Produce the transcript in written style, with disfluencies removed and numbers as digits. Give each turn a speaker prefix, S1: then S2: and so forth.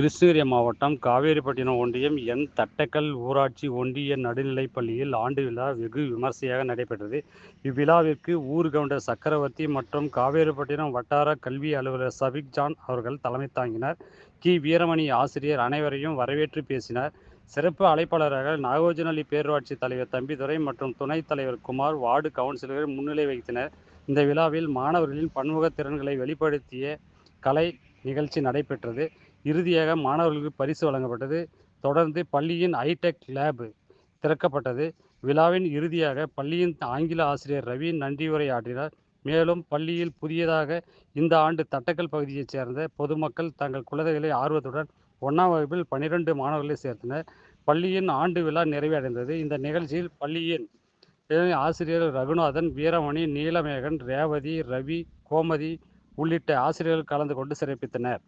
S1: கிருஷ்ணகிரி மாவட்டம் காவேரிப்பட்டினம் ஒன்றியம் தட்டக்கல் ஊராட்சி ஒன்றிய நடுநிலைப் பள்ளியில் ஆண்டு விழா வெகு விமர்சையாக நடைபெற்றது. இவ்விழாவிற்கு ஊர் கவுண்டர் சக்கரவர்த்தி மற்றும் காவேரிப்பட்டினம் வட்டார கல்வி அலுவலர் சபிக் ஜான் அவர்கள் தலைமை தாங்கினர். வீரமணி ஆசிரியர் அனைவரையும் வரவேற்று பேசினார். சிறப்பு அழைப்பாளராக நாகோஜனஹள்ளி பேரூராட்சி தலைவர் தம்பிதுரை மற்றும் துணைத் தலைவர் குமார், வார்டு கவுன்சிலர்கள் முன்னிலை வகித்தனர். இந்த விழாவில் மாணவர்களின் பன்முக திறன்களை வெளிப்படுத்திய கலை நிகழ்ச்சி நடைபெற்றது. இறுதியாக மாணவர்களுக்கு பரிசு வழங்கப்பட்டது. தொடர்ந்து பள்ளியின் ஹைடெக் லேப் திறக்கப்பட்டது. விழாவின் இறுதியாக பள்ளியின் ஆங்கில ஆசிரியர் ரவி நன்றியுரை ஆற்றினார். மேலும் பள்ளியில் புதியதாக இந்த ஆண்டு தட்டக்கல் பகுதியைச் சேர்ந்த பொதுமக்கள் தங்கள் குழந்தைகளை ஆர்வத்துடன் 1ஆம் வகுப்பில் 12 மாணவர்களை சேர்த்தனர். பள்ளியின் ஆண்டு விழா நிறைவடைந்தது. இந்த நிகழ்ச்சியில் பள்ளியின் ஆசிரியர்கள் ரகுநாதன், வீரமணி, நீலமேகன், ரேவதி, ரவி, கோமதி உள்ளிட்ட ஆசிரியர்கள் கலந்து கொண்டு சிறப்பித்தனர்.